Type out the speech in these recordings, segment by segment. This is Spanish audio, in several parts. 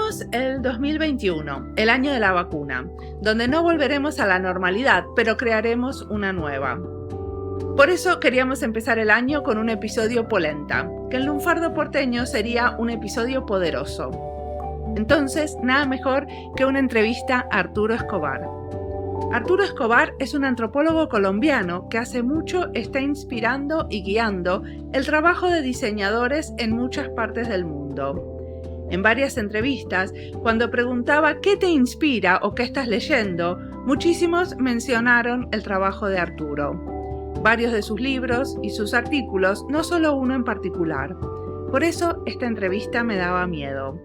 Empezamos el 2021, el año de la vacuna, donde no volveremos a la normalidad, pero crearemos una nueva. Por eso queríamos empezar el año con un episodio polenta, que en lunfardo porteño sería un episodio poderoso. Entonces, nada mejor que una entrevista a Arturo Escobar. Arturo Escobar es un antropólogo colombiano que hace mucho está inspirando y guiando el trabajo de diseñadores en muchas partes del mundo. En varias entrevistas, cuando preguntaba qué te inspira o qué estás leyendo, muchísimos mencionaron el trabajo de Arturo. Varios de sus libros y sus artículos, no solo uno en particular. Por eso esta entrevista me daba miedo.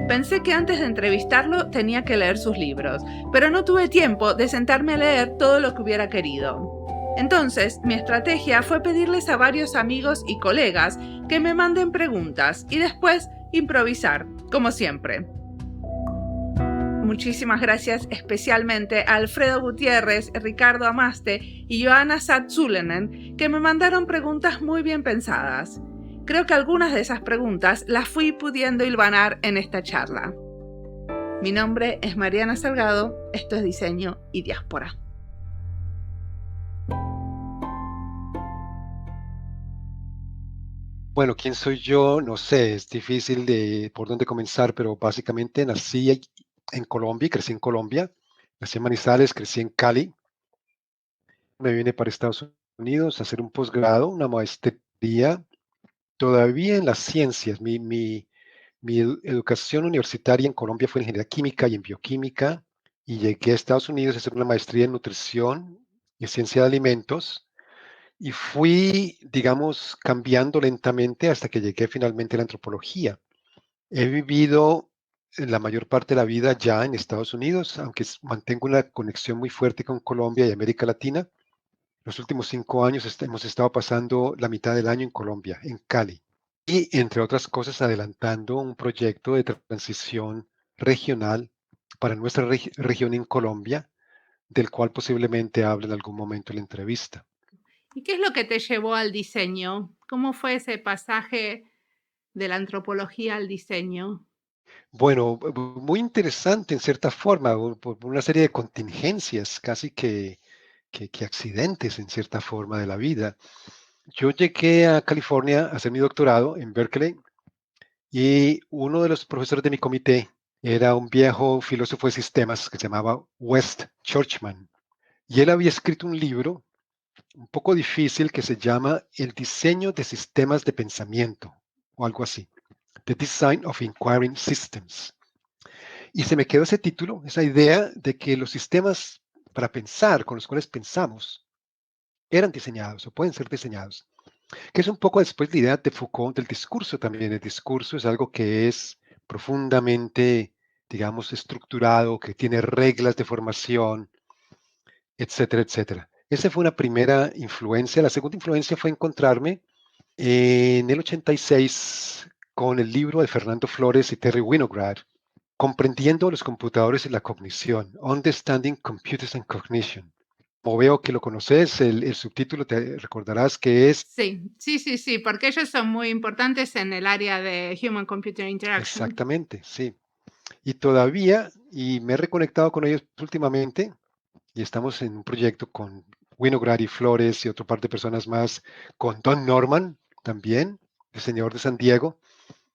Pensé que antes de entrevistarlo tenía que leer sus libros, pero no tuve tiempo de sentarme a leer todo lo que hubiera querido. Entonces, mi estrategia fue pedirles a varios amigos y colegas que me manden preguntas y después improvisar, como siempre. Muchísimas gracias especialmente a Alfredo Gutiérrez, Ricardo Amaste y Johanna Satzulenen, que me mandaron preguntas muy bien pensadas. Creo que algunas de esas preguntas las fui pudiendo hilvanar en esta charla. Mi nombre es Mariana Salgado, esto es Diseño y Diáspora. Bueno, ¿quién soy yo? No sé, es difícil de por dónde comenzar, pero básicamente nací en Colombia y crecí en Colombia. Nací en Manizales, crecí en Cali. Me vine para Estados Unidos a hacer un posgrado, una maestría, todavía en las ciencias. Mi educación universitaria en Colombia fue en ingeniería química y en bioquímica, y llegué a Estados Unidos a hacer una maestría en nutrición y ciencia de alimentos. Y fui, digamos, cambiando lentamente hasta que llegué finalmente a la antropología. He vivido la mayor parte de la vida ya en Estados Unidos, aunque mantengo una conexión muy fuerte con Colombia y América Latina. Los últimos 5 años hemos estado pasando la mitad del año en Colombia, en Cali. Y, entre otras cosas, adelantando un proyecto de transición regional para nuestra región en Colombia, del cual posiblemente hable en algún momento en la entrevista. ¿Y qué es lo que te llevó al diseño? ¿Cómo fue ese pasaje de la antropología al diseño? Bueno, muy interesante en cierta forma, por una serie de contingencias, casi que accidentes en cierta forma de la vida. Yo llegué a California a hacer mi doctorado en Berkeley y uno de los profesores de mi comité era un viejo filósofo de sistemas que se llamaba West Churchman. Y él había escrito un libro un poco difícil que se llama El diseño de sistemas de pensamiento o algo así. The Design of Inquiring Systems. Y se me quedó ese título, esa idea de que los sistemas para pensar, con los cuales pensamos, eran diseñados o pueden ser diseñados. Que es un poco después la idea de Foucault del discurso también. El discurso es algo que es profundamente, digamos, estructurado, que tiene reglas de formación, etcétera, etcétera. Esa fue una primera influencia. La segunda influencia fue encontrarme en el 86 con el libro de Fernando Flores y Terry Winograd, Comprendiendo los computadores y la cognición, Understanding Computers and Cognition. Como veo que lo conoces, el subtítulo te recordarás que es... Sí, porque ellos son muy importantes en el área de Human-Computer Interaction. Exactamente, sí. Y todavía, y me he reconectado con ellos últimamente, y estamos en un proyecto con Winograd y Flores y otra parte de personas más, con Don Norman también, diseñador de San Diego,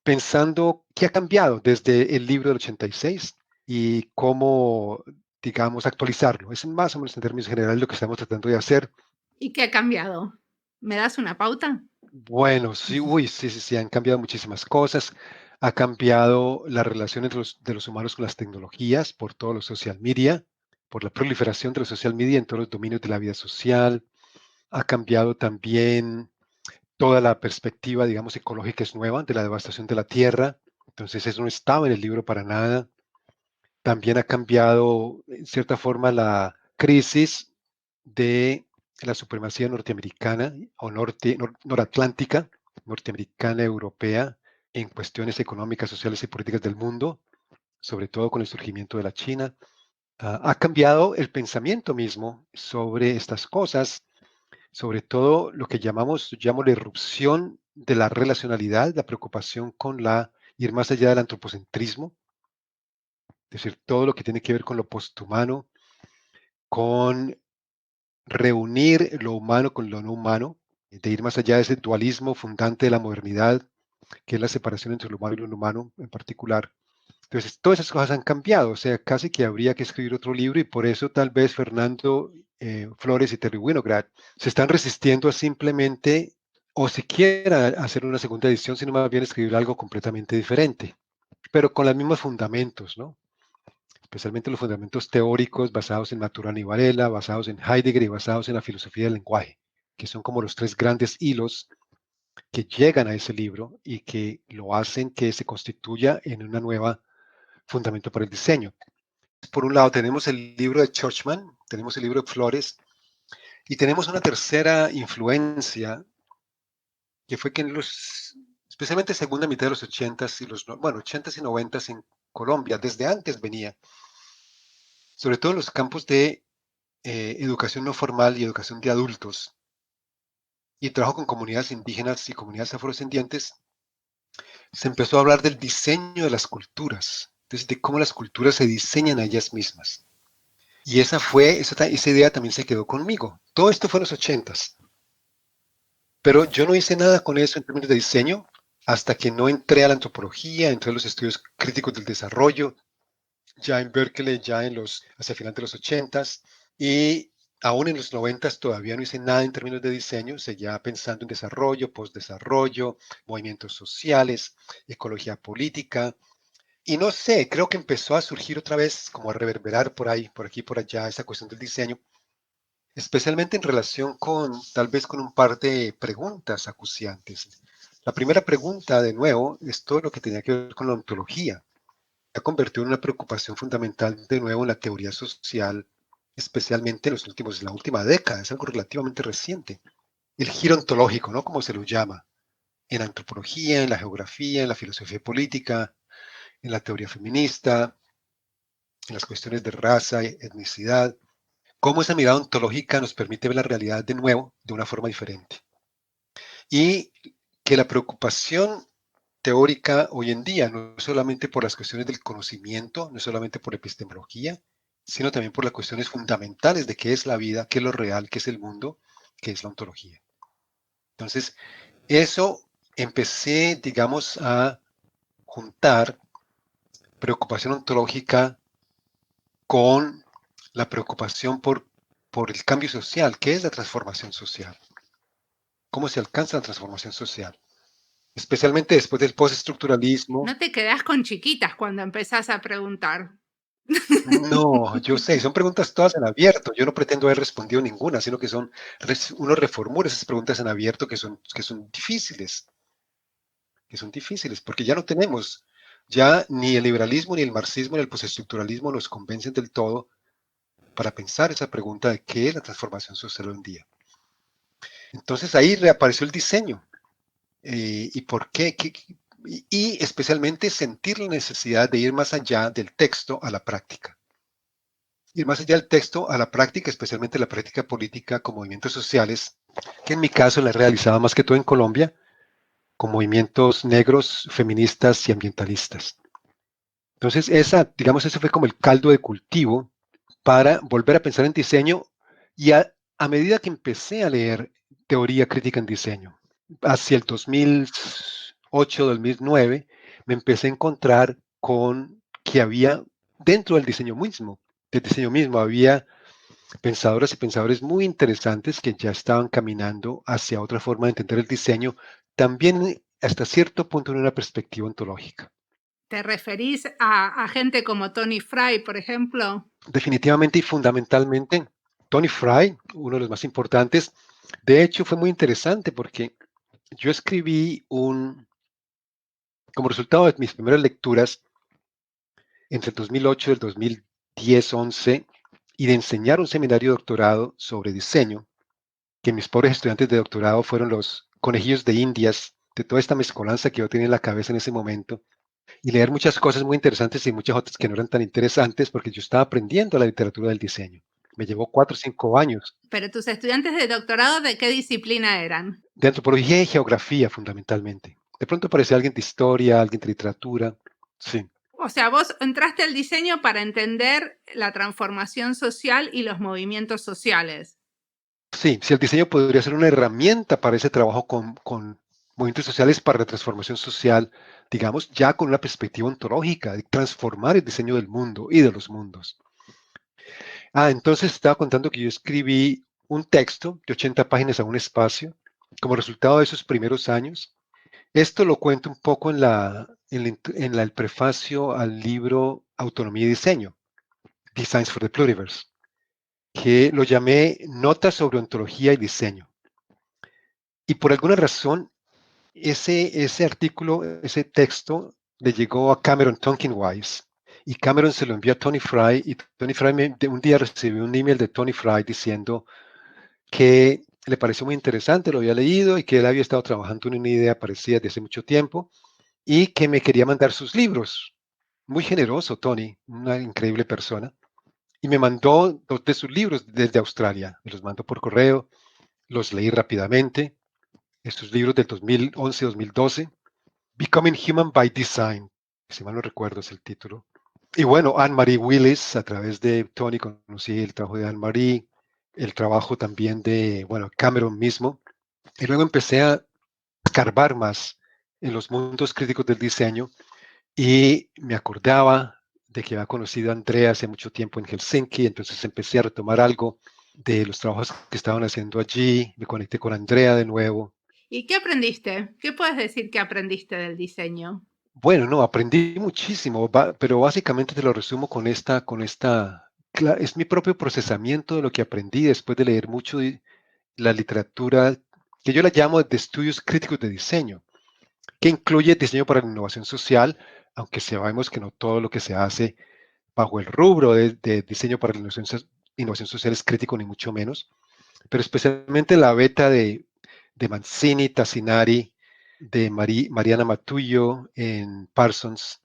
pensando qué ha cambiado desde el libro del 86 y cómo, digamos, actualizarlo. Es más o menos en términos generales lo que estamos tratando de hacer. ¿Y qué ha cambiado? ¿Me das una pauta? Bueno, sí, sí, han cambiado muchísimas cosas. Ha cambiado la relación entre de los humanos con las tecnologías por todos los social media, por la proliferación de los social media en todos los dominios de la vida social. Ha cambiado también toda la perspectiva, digamos, ecológica es nueva de la devastación de la tierra. Entonces, eso no estaba en el libro para nada. También ha cambiado, en cierta forma, la crisis de la supremacía norteamericana o noratlántica, norteamericana, europea, en cuestiones económicas, sociales y políticas del mundo, sobre todo con el surgimiento de la China. Ha cambiado el pensamiento mismo sobre estas cosas, sobre todo lo que llamo la irrupción de la relacionalidad, la preocupación con ir más allá del antropocentrismo, Es decir, todo lo que tiene que ver con lo posthumano, con reunir lo humano con lo no humano, de ir más allá de ese dualismo fundante de la modernidad, que es la separación entre lo humano y lo no humano en particular. Entonces, todas esas cosas han cambiado, o sea, casi que habría que escribir otro libro y por eso tal vez Fernando Flores y Terry Winograd se están resistiendo a simplemente o siquiera hacer una segunda edición, sino más bien escribir algo completamente diferente, pero con los mismos fundamentos, ¿no? Especialmente los fundamentos teóricos basados en Maturana y Varela, basados en Heidegger y basados en la filosofía del lenguaje, que son como los tres grandes hilos que llegan a ese libro y que lo hacen que se constituya en una nueva fundamento para el diseño. Por un lado tenemos el libro de Churchman, tenemos el libro de Flores y tenemos una tercera influencia que fue que en los, especialmente segunda mitad de los 80s y los, bueno, 80s y 90s en Colombia, desde antes venía, sobre todo en los campos de educación no formal y educación de adultos, y trabajo con comunidades indígenas y comunidades afrodescendientes, se empezó a hablar del diseño de las culturas, entonces de cómo las culturas se diseñan a ellas mismas. Y esa idea también se quedó conmigo. Todo esto fue en los 80s, pero yo no hice nada con eso en términos de diseño hasta que no entré a la antropología, entré a los estudios críticos del desarrollo, ya en Berkeley, hacia el final de los 80s, y aún en los 90s todavía no hice nada en términos de diseño, seguía pensando en desarrollo, postdesarrollo, movimientos sociales, ecología política, y no sé, creo que empezó a surgir otra vez, como a reverberar por ahí, por aquí, por allá, esa cuestión del diseño, especialmente en relación con, tal vez con un par de preguntas acuciantes. La primera pregunta, de nuevo, es todo lo que tenía que ver con la ontología. Se ha convertido en una preocupación fundamental, de nuevo, en la teoría social, especialmente en la última década, es algo relativamente reciente. El giro ontológico, ¿no? Como se lo llama, en la antropología, en la geografía, en la filosofía política, en la teoría feminista, en las cuestiones de raza, etnicidad, cómo esa mirada ontológica nos permite ver la realidad de nuevo de una forma diferente. Y que la preocupación teórica hoy en día, no solamente por las cuestiones del conocimiento, no solamente por epistemología, sino también por las cuestiones fundamentales de qué es la vida, qué es lo real, qué es el mundo, qué es la ontología. Entonces, eso empecé, digamos, a juntar preocupación ontológica con la preocupación por el cambio social. ¿Qué es la transformación social? ¿Cómo se alcanza la transformación social? Especialmente después del postestructuralismo. No te quedás con chiquitas cuando empezás a preguntar. No, yo sé, son preguntas todas en abierto. Yo no pretendo haber respondido ninguna, sino que uno reformula esas preguntas en abierto que son difíciles, porque ya no tenemos, ya ni el liberalismo, ni el marxismo, ni el postestructuralismo nos convencen del todo para pensar esa pregunta de qué es la transformación social hoy en día. Entonces ahí reapareció el diseño. ¿Y por qué? Y especialmente sentir la necesidad de ir más allá del texto a la práctica. Ir más allá del texto a la práctica, especialmente la práctica política con movimientos sociales, que en mi caso la he realizado más que todo en Colombia, con movimientos negros, feministas y ambientalistas. Entonces, digamos, ese fue como el caldo de cultivo para volver a pensar en diseño y a medida que empecé a leer teoría crítica en diseño, hacia el 2008, 2009, me empecé a encontrar con que había dentro del diseño mismo, había pensadoras y pensadores muy interesantes que ya estaban caminando hacia otra forma de entender el diseño, también hasta cierto punto en una perspectiva ontológica. ¿Te referís a gente como Tony Fry, por ejemplo? Definitivamente y fundamentalmente, Tony Fry, uno de los más importantes, de hecho fue muy interesante porque yo escribí como resultado de mis primeras lecturas entre el 2008 y el 2010-11 y de enseñar un seminario de doctorado sobre diseño, que mis pobres estudiantes de doctorado fueron los conejillos de indias de toda esta mezcolanza que yo tenía en la cabeza en ese momento, y leer muchas cosas muy interesantes y muchas otras que no eran tan interesantes porque yo estaba aprendiendo la literatura del diseño. Me llevó 4 o 5 años. Pero tus estudiantes de doctorado, ¿de qué disciplina eran? De antropología y geografía, fundamentalmente. De pronto aparecía alguien de historia, alguien de literatura. Sí. O sea, vos entraste al diseño para entender la transformación social y los movimientos sociales. Sí, si el diseño podría ser una herramienta para ese trabajo con movimientos sociales para la transformación social, digamos, ya con una perspectiva ontológica, de transformar el diseño del mundo y de los mundos. Entonces estaba contando que yo escribí un texto de 80 páginas a un espacio como resultado de esos primeros años. Esto lo cuento un poco el prefacio al libro Autonomía y Diseño, Designs for the Pluriverse, que lo llamé Notas sobre ontología y diseño. Y por alguna razón, ese artículo, ese texto, le llegó a Cameron Tonkinwise. Y Cameron se lo envió a Tony Fry. Y Tony Fry un día recibió un email de Tony Fry diciendo que le pareció muy interesante, lo había leído y que él había estado trabajando en una idea parecida desde hace mucho tiempo y que me quería mandar sus libros. Muy generoso, Tony, una increíble persona. Y me mandó 2 de sus libros desde Australia. Me los mandó por correo, los leí rápidamente. Estos libros del 2011-2012. Becoming Human by Design, si mal no recuerdo es el título. Y bueno, Anne-Marie Willis, a través de Tony conocí el trabajo de Anne-Marie, el trabajo también de, bueno, Cameron mismo. Y luego empecé a escarbar más en los mundos críticos del diseño y me acordaba de que había conocido a Andrea hace mucho tiempo en Helsinki, entonces empecé a retomar algo de los trabajos que estaban haciendo allí, me conecté con Andrea de nuevo. ¿Y qué aprendiste? ¿Qué puedes decir que aprendiste del diseño? Bueno, no, aprendí muchísimo, pero básicamente te lo resumo es mi propio procesamiento de lo que aprendí después de leer mucho de la literatura, que yo la llamo de estudios críticos de diseño, que incluye diseño para la innovación social, aunque sabemos que no todo lo que se hace bajo el rubro de diseño para la innovación social es crítico, ni mucho menos, pero especialmente la beta de Mancini, Tassinari, de Mariana Matullo en Parsons.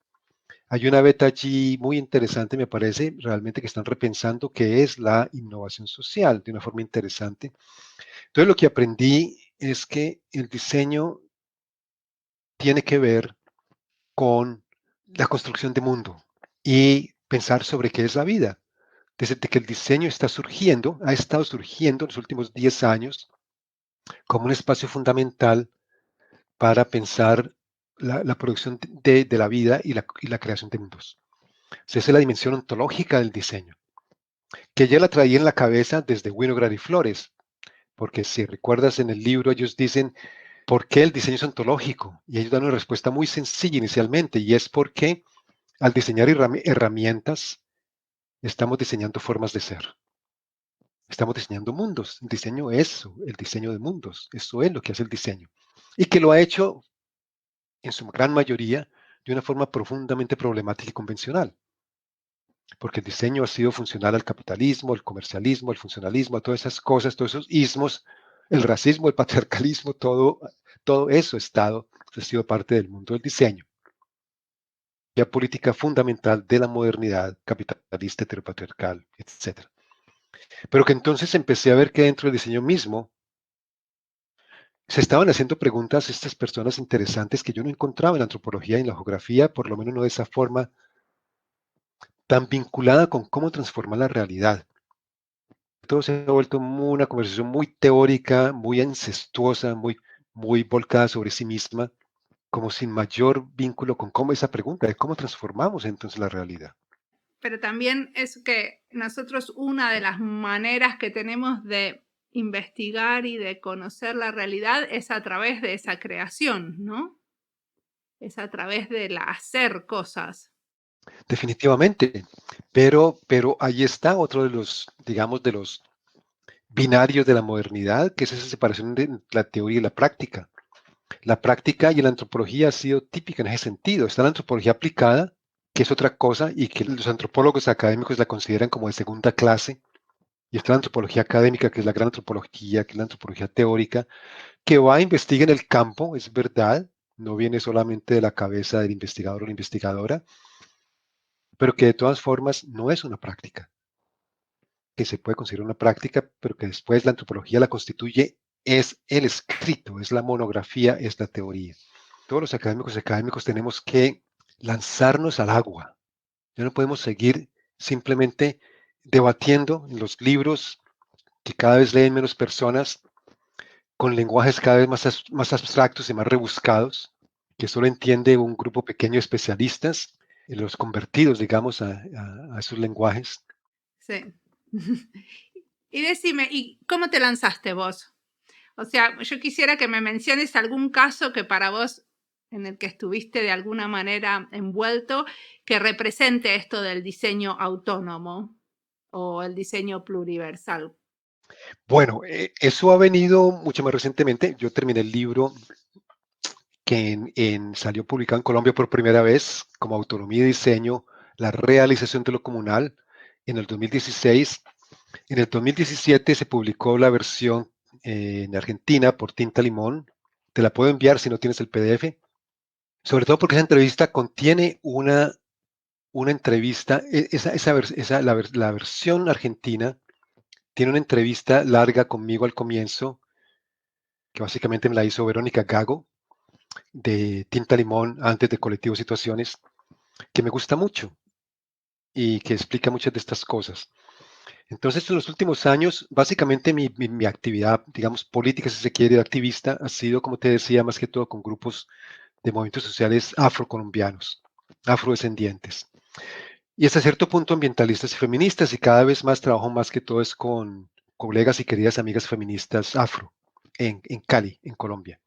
Hay una beta allí muy interesante, me parece, realmente que están repensando qué es la innovación social de una forma interesante. Entonces, lo que aprendí es que el diseño tiene que ver con la construcción de mundo y pensar sobre qué es la vida. Desde que el diseño está surgiendo, ha estado surgiendo en los últimos 10 años como un espacio fundamental para pensar la producción de la vida y la creación de mundos. Esa es la dimensión ontológica del diseño, que ya la traía en la cabeza desde Winograd y Flores, porque si recuerdas en el libro ellos dicen, ¿por qué el diseño es ontológico? Y ellos dan una respuesta muy sencilla inicialmente, y es porque al diseñar herramientas, estamos diseñando formas de ser. Estamos diseñando mundos. El diseño es eso, el diseño de mundos. Eso es lo que hace el diseño. Y que lo ha hecho en su gran mayoría de una forma profundamente problemática y convencional. Porque el diseño ha sido funcional al capitalismo, al comercialismo, al funcionalismo, a todas esas cosas, todos esos ismos, el racismo, el patriarcalismo, todo eso ha sido parte del mundo del diseño. La política fundamental de la modernidad capitalista, heteropatriarcal, etc. Pero que entonces empecé a ver que dentro del diseño mismo se estaban haciendo preguntas estas personas interesantes que yo no encontraba en la antropología y en la geografía, por lo menos no de esa forma tan vinculada con cómo transformar la realidad. Todo se ha vuelto una conversación muy teórica, muy incestuosa, muy volcada sobre sí misma, como sin mayor vínculo con cómo esa pregunta de cómo transformamos entonces la realidad. Pero también es que nosotros una de las maneras que tenemos de investigar y de conocer la realidad es a través de esa creación, ¿no? Es a través de hacer cosas. Definitivamente, pero ahí está otro de los, digamos, de los binarios de la modernidad, que es esa separación de la teoría y la práctica. La práctica y la antropología ha sido típica en ese sentido. Está la antropología aplicada, que es otra cosa y que los antropólogos académicos la consideran como de segunda clase. Y está la antropología académica, que es la gran antropología, que es la antropología teórica, que va a investigar en el campo, es verdad, no viene solamente de la cabeza del investigador o la investigadora, pero que de todas formas no es una práctica, que se puede considerar una práctica, pero que después la antropología la constituye, es el escrito, es la monografía, es la teoría. Todos los académicos tenemos que lanzarnos al agua. Ya no podemos seguir simplemente debatiendo en los libros que cada vez leen menos personas, con lenguajes cada vez más abstractos y más rebuscados, que solo entiende un grupo pequeño de especialistas, los convertidos, digamos, a esos lenguajes. Sí. Y decime, ¿y cómo te lanzaste vos? O sea, yo quisiera que me menciones algún caso que para vos, en el que estuviste de alguna manera envuelto, que represente esto del diseño autónomo o el diseño pluriversal. Bueno, eso ha venido mucho más recientemente. Yo terminé el libro que salió publicado en Colombia por primera vez como Autonomía y Diseño, la realización de lo comunal en el 2016. En el 2017 se publicó la versión en Argentina por Tinta Limón. Te la puedo enviar si no tienes el PDF. Sobre todo porque esa entrevista contiene una entrevista, la versión argentina tiene una entrevista larga conmigo al comienzo, que básicamente me la hizo Verónica Gago, de Tinta Limón, antes de Colectivo Situaciones, que me gusta mucho y que explica muchas de estas cosas. Entonces, en los últimos años, básicamente mi actividad, digamos, política, si se quiere, de activista, ha sido, como te decía, más que todo con grupos de movimientos sociales afrocolombianos, afrodescendientes. Y hasta cierto punto ambientalistas y feministas, y cada vez más trabajo más que todo es con colegas y queridas amigas feministas afro en Cali, en Colombia,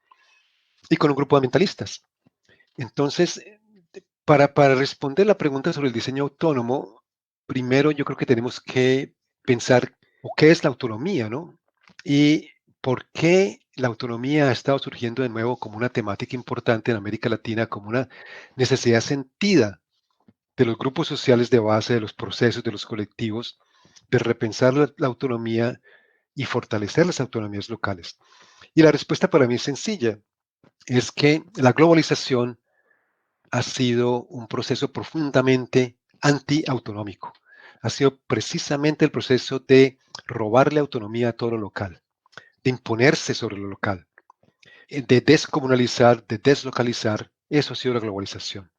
y con un grupo de ambientalistas. Entonces, para responder la pregunta sobre el diseño autónomo, primero yo creo que tenemos que pensar, ¿o qué es la autonomía, no? Y por qué la autonomía ha estado surgiendo de nuevo como una temática importante en América Latina, como una necesidad sentida de los grupos sociales de base, de los procesos, de los colectivos, de repensar la autonomía y fortalecer las autonomías locales. Y la respuesta para mí es sencilla, es que la globalización ha sido un proceso profundamente antiautonómico. Ha sido precisamente el proceso de robarle autonomía a todo lo local, de imponerse sobre lo local, de descomunalizar, de deslocalizar. Eso ha sido la globalización.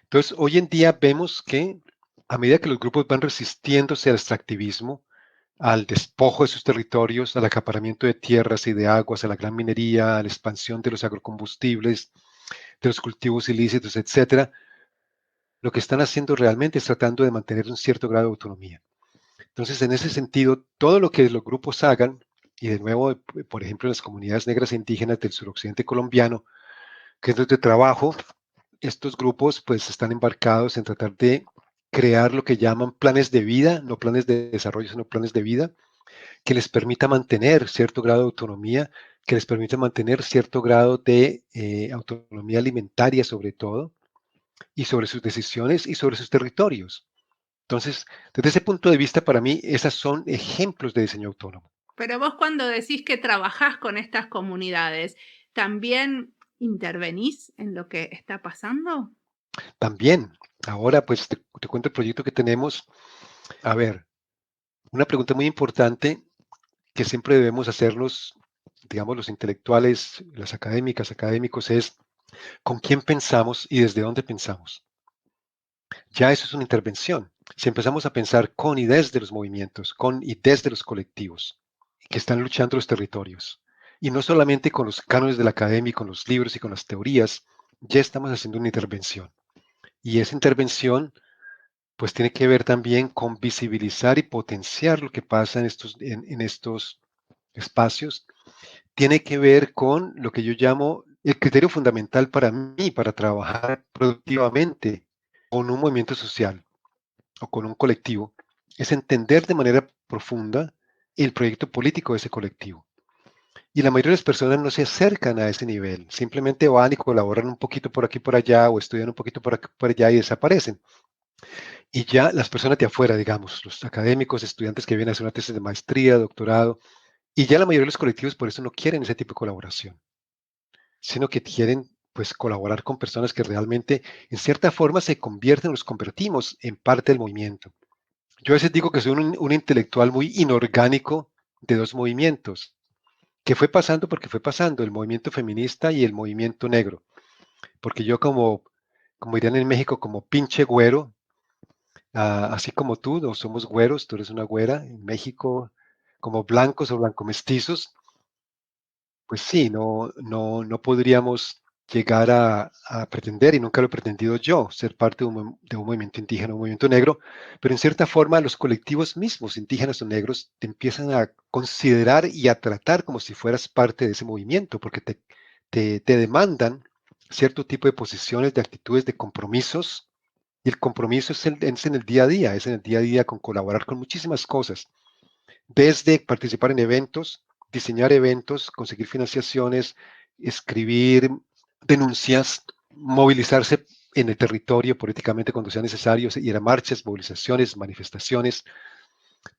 Entonces, hoy en día vemos que a medida que los grupos van resistiéndose al extractivismo, al despojo de sus territorios, al acaparamiento de tierras y de aguas, a la gran minería, a la expansión de los agrocombustibles, de los cultivos ilícitos, etcétera, lo que están haciendo realmente es tratando de mantener un cierto grado de autonomía. Entonces, en ese sentido, todo lo que los grupos hagan, y de nuevo, por ejemplo, en las comunidades negras e indígenas del suroccidente colombiano, que es donde trabajo, estos grupos pues están embarcados en tratar de crear lo que llaman planes de vida, no planes de desarrollo, sino planes de vida, que les permita mantener cierto grado de autonomía, que les permita mantener cierto grado de autonomía alimentaria sobre todo, y sobre sus decisiones y sobre sus territorios. Entonces, desde ese punto de vista, para mí, esas son ejemplos de diseño autónomo. Pero vos cuando decís que trabajás con estas comunidades, ¿también intervenís en lo que está pasando? También, ahora pues te cuento el proyecto que tenemos. A ver, una pregunta muy importante que siempre debemos hacernos, digamos, los intelectuales, las académicas, académicos, es ¿con quién pensamos y desde dónde pensamos? Ya eso es una intervención. Si empezamos a pensar con y desde los movimientos, con y desde los colectivos que están luchando los territorios, y no solamente con los cánones de la academia, con los libros y con las teorías, ya estamos haciendo una intervención. Y esa intervención pues tiene que ver también con visibilizar y potenciar lo que pasa en estos espacios. Tiene que ver con lo que yo llamo el criterio fundamental para mí, para trabajar productivamente con un movimiento social o con un colectivo, es entender de manera profunda el proyecto político de ese colectivo. Y la mayoría de las personas no se acercan a ese nivel, simplemente van y colaboran un poquito por aquí por allá o estudian un poquito por aquí por allá y desaparecen. Y ya las personas de afuera, digamos, los académicos, estudiantes que vienen a hacer una tesis de maestría, doctorado, y ya la mayoría de los colectivos por eso no quieren ese tipo de colaboración, sino que quieren pues colaborar con personas que realmente en cierta forma se convierten, nos convertimos en parte del movimiento. Yo a veces digo que soy un intelectual muy inorgánico de dos movimientos, que fue pasando porque fue pasando, el movimiento feminista y el movimiento negro, porque yo como como dirían en México, como pinche güero, así como tú, no somos güeros, tú eres una güera, en México, como blancos o blancomestizos, pues sí, no podríamos llegar a pretender, y nunca lo he pretendido yo, ser parte de un movimiento indígena, un movimiento negro, pero en cierta forma los colectivos mismos, indígenas o negros, te empiezan a considerar y a tratar como si fueras parte de ese movimiento, porque te demandan cierto tipo de posiciones, de actitudes, de compromisos, y el compromiso es en el día a día, es en el día a día con colaborar con muchísimas cosas desde participar en eventos, diseñar eventos, conseguir financiaciones, escribir denuncias, movilizarse en el territorio políticamente cuando sea necesario, ir a marchas, movilizaciones, manifestaciones.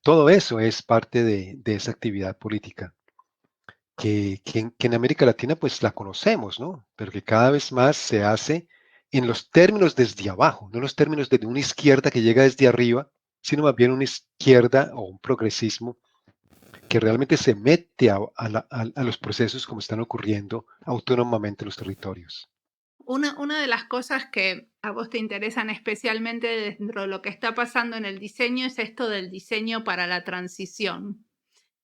Todo eso es parte de esa actividad política que en América Latina pues la conocemos, ¿no? Pero que cada vez más se hace en los términos desde abajo, no en los términos de una izquierda que llega desde arriba, sino más bien una izquierda o un progresismo que realmente se mete a los procesos como están ocurriendo autónomamente en los territorios. Una de las cosas que a vos te interesan especialmente dentro de lo que está pasando en el diseño es esto del diseño para la transición.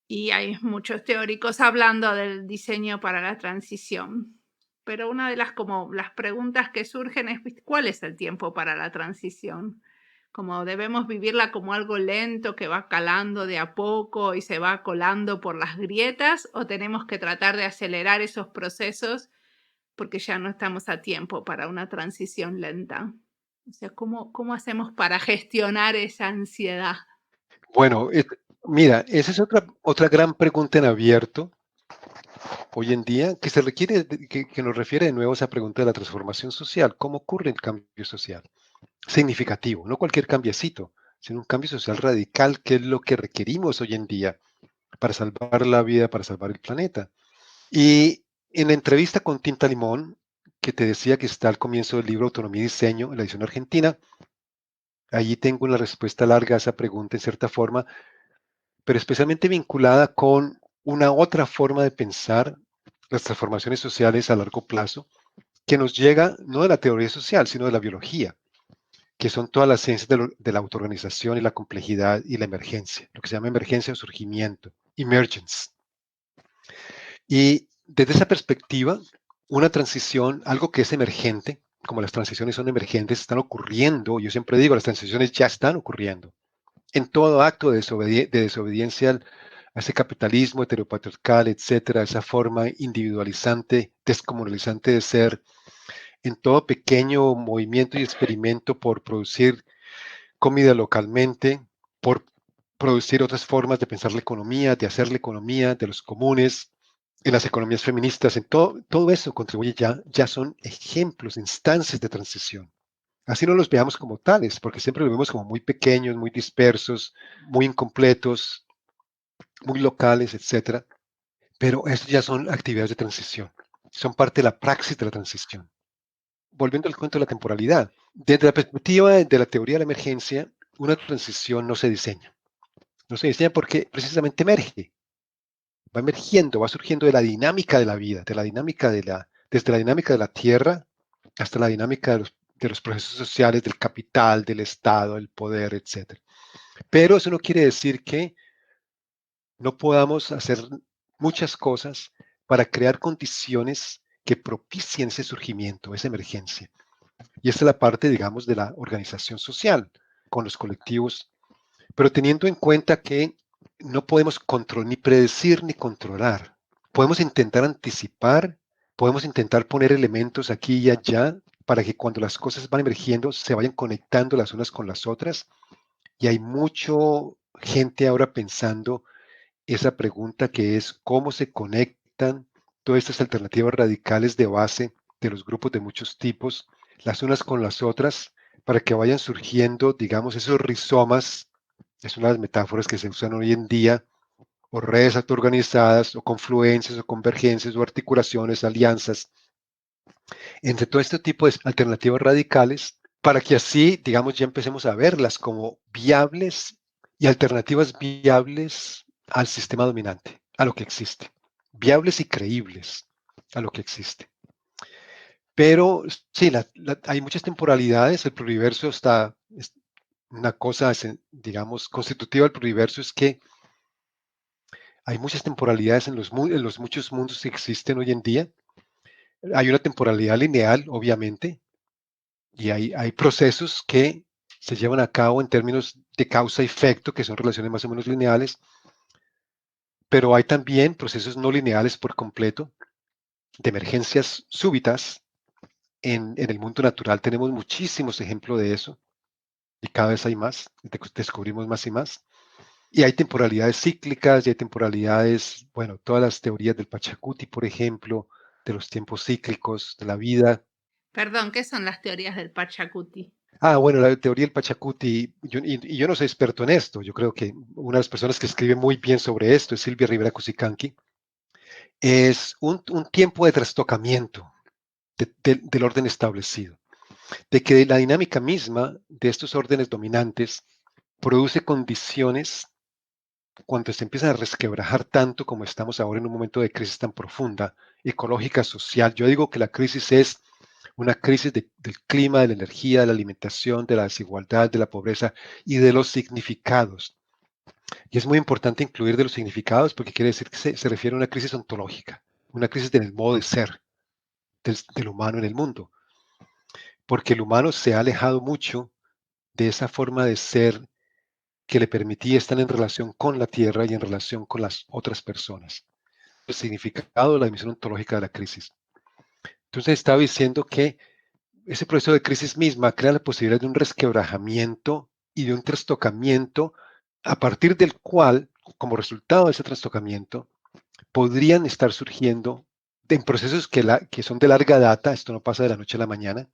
Y hay muchos teóricos hablando del diseño para la transición. Pero una de las preguntas que surgen es, ¿cuál es el tiempo para la transición? Como debemos vivirla como algo lento que va calando de a poco y se va colando por las grietas, o tenemos que tratar de acelerar esos procesos porque ya no estamos a tiempo para una transición lenta. O sea, ¿cómo hacemos para gestionar esa ansiedad? Bueno, mira, esa es otra gran pregunta en abierto hoy en día que se requiere, que nos refiere de nuevo a esa pregunta de la transformación social. ¿Cómo ocurre el cambio social? Significativo, no cualquier cambiecito, sino un cambio social radical, que es lo que requerimos hoy en día para salvar la vida, para salvar el planeta. Y en la entrevista con Tinta Limón, que te decía que está al comienzo del libro Autonomía y Diseño, en la edición argentina, allí tengo una respuesta larga a esa pregunta en cierta forma, pero especialmente vinculada con una otra forma de pensar las transformaciones sociales a largo plazo, que nos llega no de la teoría social, sino de la biología, que son todas las ciencias de la autoorganización y la complejidad y la emergencia, lo que se llama emergencia o surgimiento, emergence. Y desde esa perspectiva, una transición, algo que es emergente, como las transiciones son emergentes, están ocurriendo, yo siempre digo, las transiciones ya están ocurriendo, en todo acto de desobediencia a ese capitalismo heteropatriarcal, etcétera, esa forma individualizante, descomunalizante de ser, en todo pequeño movimiento y experimento por producir comida localmente, por producir otras formas de pensar la economía, de hacer la economía, de los comunes, en las economías feministas, en todo eso contribuye ya son ejemplos, instancias de transición. Así no los veamos como tales, porque siempre los vemos como muy pequeños, muy dispersos, muy incompletos, muy locales, etcétera. Pero estos ya son actividades de transición, son parte de la praxis de la transición. Volviendo al cuento de la temporalidad, desde la perspectiva de la teoría de la emergencia, una transición no se diseña. No se diseña porque precisamente emerge, va emergiendo, va surgiendo de la dinámica de la vida, de la dinámica desde la dinámica de la tierra hasta la dinámica de los procesos sociales, del capital, del Estado, del poder, etcétera. Pero eso no quiere decir que no podamos hacer muchas cosas para crear condiciones que propicien ese surgimiento, esa emergencia. Y esta es la parte, digamos, de la organización social con los colectivos, pero teniendo en cuenta que no podemos ni predecir ni controlar. Podemos intentar anticipar, podemos intentar poner elementos aquí y allá para que cuando las cosas van emergiendo se vayan conectando las unas con las otras. Y hay mucho gente ahora pensando esa pregunta que es cómo se conectan todas estas alternativas radicales de base de los grupos de muchos tipos, las unas con las otras, para que vayan surgiendo, digamos, esos rizomas, es una de las metáforas que se usan hoy en día, o redes autoorganizadas, o confluencias, o convergencias, o articulaciones, alianzas, entre todo este tipo de alternativas radicales, para que así, digamos, ya empecemos a verlas como viables y alternativas viables al sistema dominante, a lo que existe, viables y creíbles a lo que existe. Pero sí, hay muchas temporalidades. El pluriverso es una cosa, digamos, constitutiva del pluriverso es que hay muchas temporalidades en los muchos mundos que existen hoy en día. Hay una temporalidad lineal, obviamente, y hay procesos que se llevan a cabo en términos de causa-efecto, que son relaciones más o menos lineales, pero hay también procesos no lineales por completo, de emergencias súbitas. En el mundo natural tenemos muchísimos ejemplos de eso, y cada vez hay más, descubrimos más y más. Y hay temporalidades cíclicas, y hay temporalidades, bueno, todas las teorías del Pachacuti, por ejemplo, de los tiempos cíclicos de la vida. Perdón, ¿qué son las teorías del Pachacuti? Bueno, la teoría del Pachacuti, y yo no soy experto en esto, yo creo que una de las personas que escribe muy bien sobre esto es Silvia Rivera Cusicanqui, es un tiempo de trastocamiento del orden establecido, de que la dinámica misma de estos órdenes dominantes produce condiciones cuando se empiezan a resquebrajar tanto como estamos ahora en un momento de crisis tan profunda, ecológica, social. Yo digo que la crisis es una crisis del clima, de la energía, de la alimentación, de la desigualdad, de la pobreza y de los significados. Y es muy importante incluir de los significados porque quiere decir que se refiere a una crisis ontológica, una crisis en el modo de ser del humano en el mundo, porque el humano se ha alejado mucho de esa forma de ser que le permitía estar en relación con la tierra y en relación con las otras personas. El significado de la dimensión ontológica de la crisis. Entonces estaba diciendo que ese proceso de crisis misma crea la posibilidad de un resquebrajamiento y de un trastocamiento a partir del cual, como resultado de ese trastocamiento, podrían estar surgiendo en procesos que son de larga data, esto no pasa de la noche a la mañana,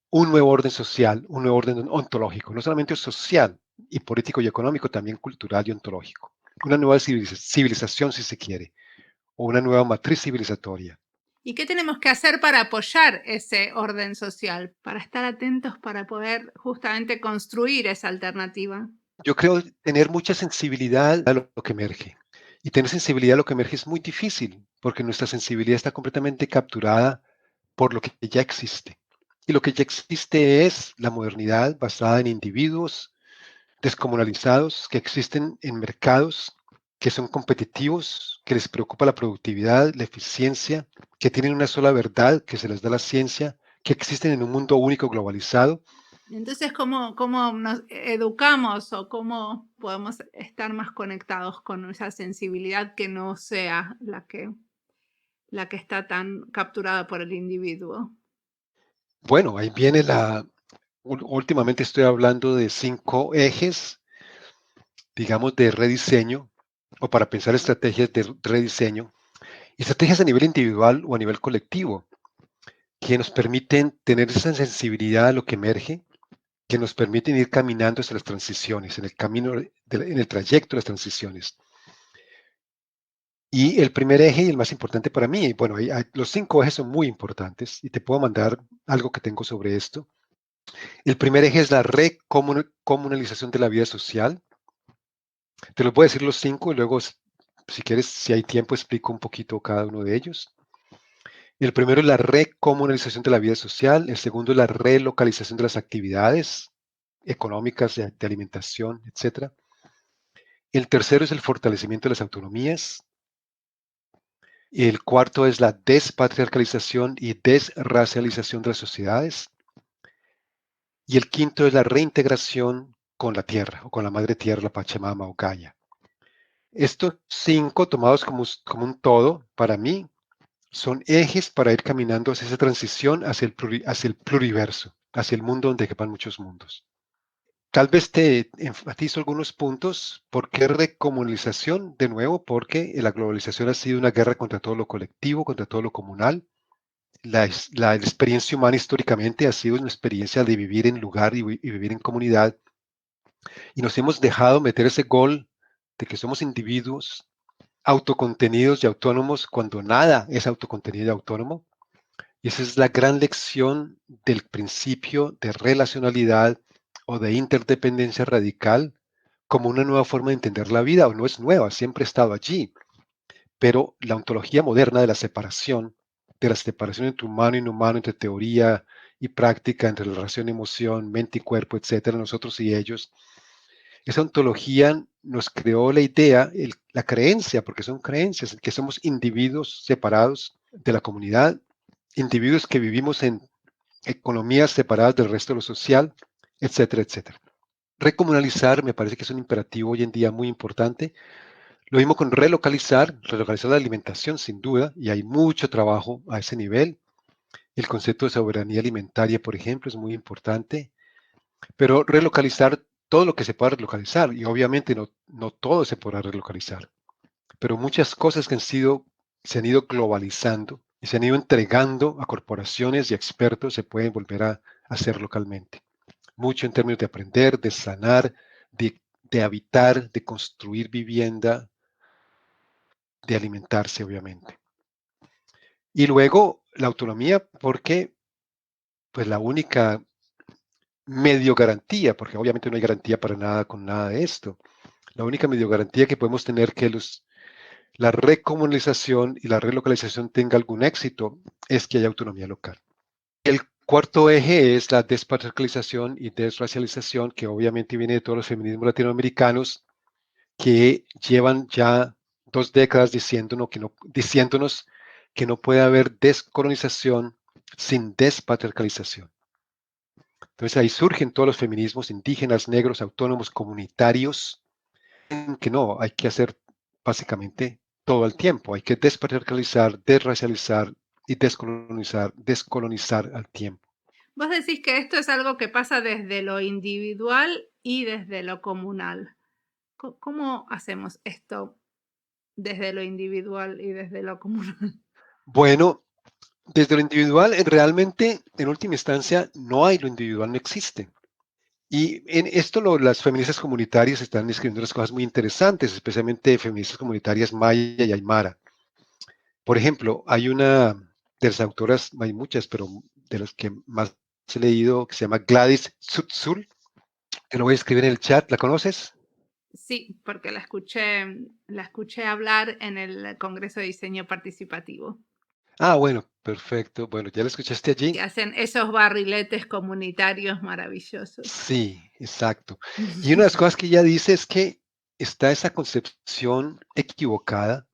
un nuevo orden social, un nuevo orden ontológico, no solamente social y político y económico, también cultural y ontológico. Una nueva civilización, si se quiere, o una nueva matriz civilizatoria. ¿Y qué tenemos que hacer para apoyar ese orden social, para estar atentos, para poder justamente construir esa alternativa? Yo creo tener mucha sensibilidad a lo que emerge. Y tener sensibilidad a lo que emerge es muy difícil, porque nuestra sensibilidad está completamente capturada por lo que ya existe. Y lo que ya existe es la modernidad basada en individuos descomunalizados que existen en mercados que son competitivos, que les preocupa la productividad, la eficiencia, que tienen una sola verdad que se les da la ciencia, que existen en un mundo único globalizado. Entonces, ¿cómo nos educamos o cómo podemos estar más conectados con esa sensibilidad que no sea la que está tan capturada por el individuo? Bueno, ahí viene últimamente estoy hablando de 5 ejes, digamos, de rediseño o para pensar estrategias de rediseño, estrategias a nivel individual o a nivel colectivo, que nos permiten tener esa sensibilidad a lo que emerge, que nos permiten ir caminando hacia las transiciones, en el camino, en el trayecto de las transiciones. Y el primer eje y el más importante para mí, bueno, los 5 ejes son muy importantes y te puedo mandar algo que tengo sobre esto. El primer eje es la recomunalización de la vida social. Te los voy a decir los 5 y luego, si quieres, si hay tiempo, explico un poquito cada uno de ellos. El primero es la recomunalización de la vida social. El segundo es la relocalización de las actividades económicas, de alimentación, etc. El tercero es el fortalecimiento de las autonomías. El cuarto es la despatriarcalización y desracialización de las sociedades. Y el quinto es la reintegración con la tierra o con la madre tierra, la Pachamama o Gaia. Estos 5 tomados como un todo, para mí, son ejes para ir caminando hacia esa transición hacia el pluriverso, hacia el mundo donde quepan muchos mundos. Tal vez te enfatizo algunos puntos. ¿Por qué recomunalización? De nuevo, porque la globalización ha sido una guerra contra todo lo colectivo, contra todo lo comunal. La experiencia humana históricamente ha sido una experiencia de vivir en lugar y vivir en comunidad. Y nos hemos dejado meter ese gol de que somos individuos autocontenidos y autónomos cuando nada es autocontenido y autónomo. Y esa es la gran lección del principio de relacionalidad o de interdependencia radical como una nueva forma de entender la vida, o no es nueva, siempre ha estado allí. Pero la ontología moderna de la separación de la separación entre humano y no humano, entre teoría y práctica, entre la relación, emoción, mente y cuerpo, etcétera, nosotros y ellos. Esa ontología nos creó la idea, la creencia, porque son creencias, que somos individuos separados de la comunidad, individuos que vivimos en economías separadas del resto de lo social, etcétera, etcétera. Recomunalizar me parece que es un imperativo hoy en día muy importante. Lo mismo con relocalizar la alimentación sin duda, y hay mucho trabajo a ese nivel. El concepto de soberanía alimentaria, por ejemplo, es muy importante, pero relocalizar todo lo que se pueda relocalizar, y obviamente no todo se podrá relocalizar, pero muchas cosas que se han ido globalizando y se han ido entregando a corporaciones y expertos se pueden volver a hacer localmente. Mucho en términos de aprender, de sanar, de habitar, de construir vivienda, de alimentarse, obviamente. Y luego la autonomía, porque pues la única medio garantía, porque obviamente no hay garantía para nada con nada de esto, la única medio garantía que podemos tener que la recomunalización y la relocalización tenga algún éxito es que haya autonomía local. El cuarto eje es la despatriarcalización y desracialización, que obviamente viene de todos los feminismos latinoamericanos que llevan ya 2 décadas diciéndonos que no puede haber descolonización sin despatriarcalización. Entonces ahí surgen todos los feminismos indígenas, negros, autónomos, comunitarios, que no, hay que hacer básicamente todo el tiempo. Hay que despatriarcalizar, desracializar y descolonizar al tiempo. Vos decís que esto es algo que pasa desde lo individual y desde lo comunal. ¿Cómo hacemos esto desde lo individual y desde lo comunal? Bueno, desde lo individual, realmente, en última instancia, no hay lo individual, no existe. Y en esto las feministas comunitarias están escribiendo unas cosas muy interesantes, especialmente feministas comunitarias maya y aymara. Por ejemplo, hay una de las autoras, hay muchas, pero de las que más he leído, que se llama Gladys Tsutzul, que lo voy a escribir en el chat. ¿La conoces? Sí, porque la escuché hablar en el Congreso de Diseño Participativo, Ah, bueno, perfecto. Bueno, ya la escuchaste que allí. hacen esos barriletes comunitarios maravillosos. Sí, exacto. Y una de las cosas que ella dice es que está esa concepción equivocada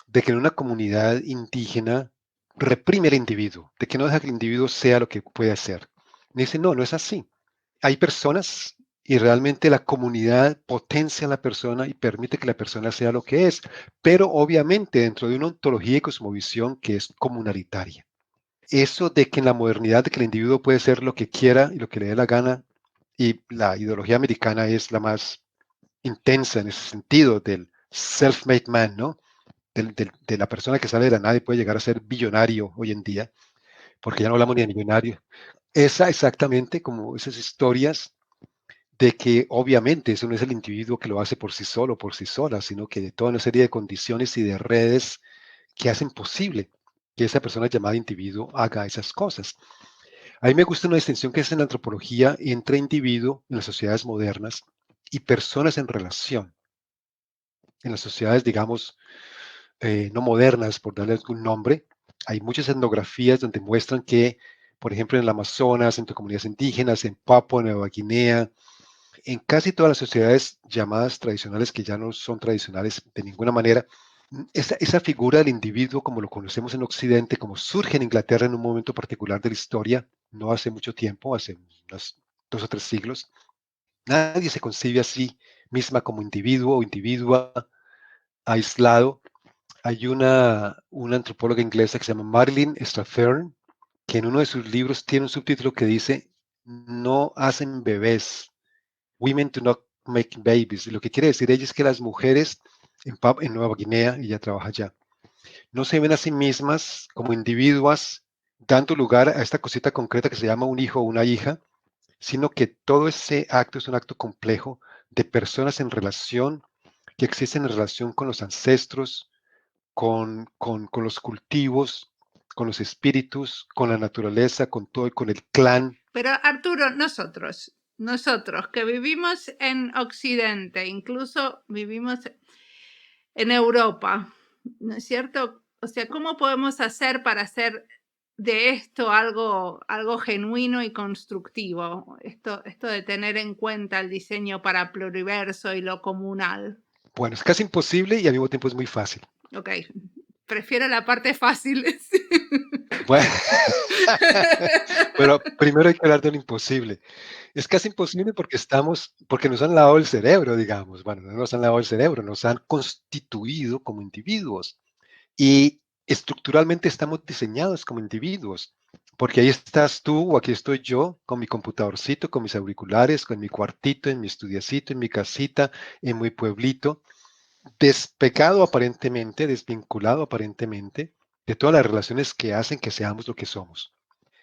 de que en una comunidad indígena reprime al individuo, de que no deja que el individuo sea lo que puede hacer. Me dice, no, no es así. Hay personas y realmente la comunidad potencia a la persona y permite que la persona sea lo que es, pero obviamente dentro de una ontología y cosmovisión que es comunitaria. Eso de que en la modernidad, de que el individuo puede ser lo que quiera y lo que le dé la gana, y la ideología americana es la más intensa en ese sentido del self-made man, ¿no? De la persona que sale de la nada y puede llegar a ser billonario hoy en día, porque ya no hablamos ni de millonario. Esa exactamente como esas historias de que obviamente eso no es el individuo que lo hace por sí solo, por sí sola, sino que de toda una serie de condiciones y de redes que hacen posible que esa persona llamada individuo haga esas cosas. A mí me gusta una distinción que es en la antropología entre individuo en las sociedades modernas y personas en relación. En las sociedades, digamos, no modernas, por darle algún nombre, hay muchas etnografías donde muestran que, por ejemplo, en el Amazonas, entre comunidades indígenas, en Papua Nueva Guinea, en casi todas las sociedades llamadas tradicionales, que ya no son tradicionales de ninguna manera, esa figura del individuo, como lo conocemos en Occidente, como surge en Inglaterra en un momento particular de la historia, no hace mucho tiempo, hace unos 2 o 3 siglos, nadie se concibe a sí misma como individuo o individua aislado. Hay una antropóloga inglesa que se llama Marilyn Strathern, que en uno de sus libros tiene un subtítulo que dice, no hacen bebés, women do not make babies. Y lo que quiere decir ella es que las mujeres en Nueva Guinea, y ella trabaja allá, no se ven a sí mismas como individuas dando lugar a esta cosita concreta que se llama un hijo o una hija, sino que todo ese acto es un acto complejo de personas en relación, que existen en relación con los ancestros, con los cultivos, con los espíritus, con la naturaleza, con todo, con el clan. Pero Arturo, nosotros que vivimos en Occidente, incluso vivimos en Europa, ¿no es cierto? O sea, ¿cómo podemos hacer para hacer de esto algo genuino y constructivo? Esto de tener en cuenta el diseño para pluriverso y lo comunal. Bueno, es casi imposible y al mismo tiempo es muy fácil. Ok, prefiero la parte fácil. Bueno, pero primero hay que hablar de lo imposible. Es casi imposible porque nos han lavado el cerebro, digamos. Bueno, no nos han lavado el cerebro, nos han constituido como individuos. Y estructuralmente estamos diseñados como individuos, porque ahí estás tú o aquí estoy yo con mi computadorcito, con mis auriculares, con mi cuartito, en mi estudiacito, en mi casita, en mi pueblito, despegado aparentemente, desvinculado aparentemente de todas las relaciones que hacen que seamos lo que somos.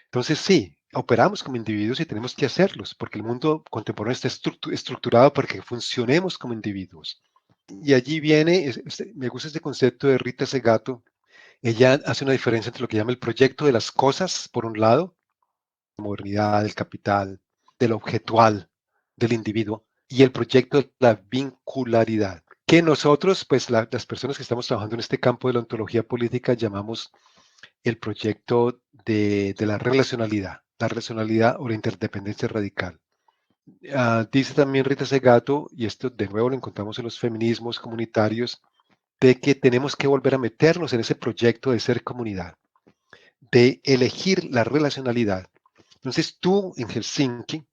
Entonces sí, operamos como individuos y tenemos que hacerlos, porque el mundo contemporáneo está estructurado para que funcionemos como individuos. Y allí viene, me gusta este concepto de Rita Segato. Ella hace una diferencia entre lo que llama el proyecto de las cosas, por un lado, la modernidad, del capital, del objetual, del individuo, y el proyecto de la vincularidad, que nosotros, pues las personas que estamos trabajando en este campo de la ontología política, llamamos el proyecto de la relacionalidad o la interdependencia radical. Dice también Rita Segato, y esto de nuevo lo encontramos en los feminismos comunitarios, de que tenemos que volver a meternos en ese proyecto de ser comunidad, de elegir la relacionalidad. Entonces tú en Helsinki,